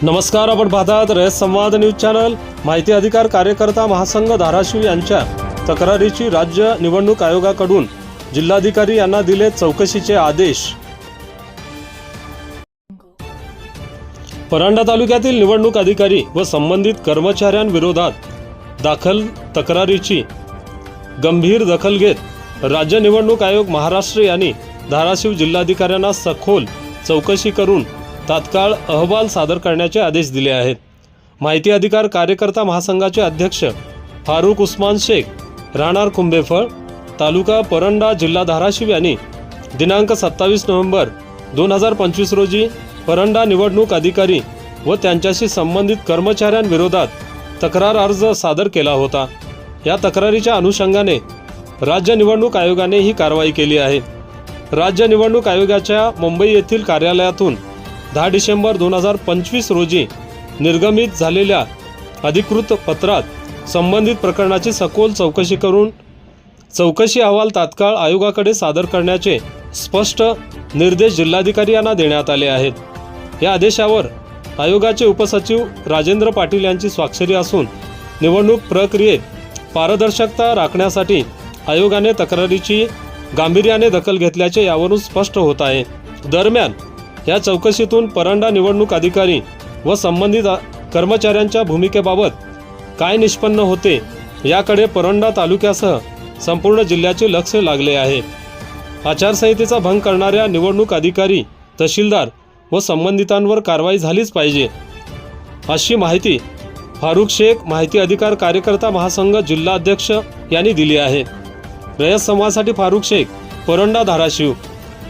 नमस्कार, आपण पाहतात रयत संवाद न्यूज चॅनल। माहिती अधिकार कार्यकर्ता महासंघ धाराशिव यांच्या तक्रारीची राज्य निवडणूक आयोगाकडून जिल्हाधिकारी यांना दिले चौकशीचे आदेश। परंडा तालुक्यातील निवडणूक अधिकारी व संबंधित कर्मचाऱ्यांविरोधात दाखल तक्रारीची गंभीर दखल घेत राज्य निवडणूक आयोग महाराष्ट्र यांनी धाराशिव जिल्हाधिकाऱ्यांना सखोल चौकशी करून तात्काळ अहवाल सादर करण्याचे आदेश दिले आहेत। माहिती अधिकार कार्यकर्ता महासंघाचे अध्यक्ष फारुक उस्मान शेख, राहणार कुंभेफळ, तालुका परंडा, जिल्हा धाराशिव यांनी दिनांक 27 नोव्हेंबर 2025 रोजी परंडा निवडणूक अधिकारी व त्यांच्याशी संबंधित कर्मचाऱ्यांविरोधात तक्रार अर्ज सादर केला होता। या तक्रारीच्या अनुषंगाने राज्य निवडणूक आयोगाने ही कारवाई केली आहे। राज्य निवडणूक आयोगाच्या मुंबई येथील कार्यालयातून 10 डिसेंबर 2025 रोजी निर्गमित झालेल्या अधिकृत पत्रात संबंधित प्रकरणाची सखोल चौकशी करून चौकशी अहवाल तात्काळ आयोगाकडे सादर करण्याचे स्पष्ट निर्देश जिल्हाधिकारी यांना देण्यात आले आहेत। या आदेशावर आयोगाचे उपसचिव राजेंद्र पाटील यांची स्वाक्षरी असून निवडणूक प्रक्रियेत पारदर्शकता राखण्यासाठी आयोगाने तक्रारीची गांभीर्याने दखल घेतल्याचे यावरून स्पष्ट होत आहे। दरम्यान या चौकशीतून परंडा निवडणूक अधिकारी व संबंधित कर्मचाऱ्यांच्या भूमिकेबाबत काय निष्पन्न होते याकडे परंडा तालुक्यासह संपूर्ण जिल्ह्याचे लक्ष लागले आहे। आचारसंहितेचा भंग करणाऱ्या निवडणूक अधिकारी, तहसीलदार व संबंधितांवर कारवाई झालीच पाहिजे, अशी माहिती फारुक शेख, माहिती अधिकार कार्यकर्ता महासंघ जिल्हा अध्यक्ष यांनी दिली आहे। रयत संवादसाठी फारुक शेख, परंडा, धाराशिव।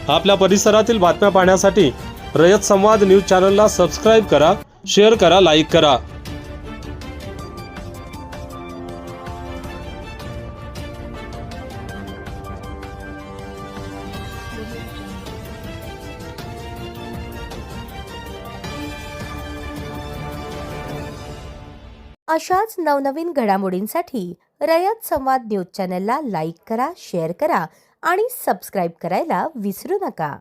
आपल्या परिसरातील बातम्या पाहण्यासाठी रयत संवाद न्यूज चॅनलला सबस्क्राइब करा, शेअर करा, लाईक करा। अशाच नवनवीन घडामोडींसाठी रयत संवाद न्यूज चॅनलला लाईक करा, शेअर करा आणि सबस्क्राइब करायला विसरू नका।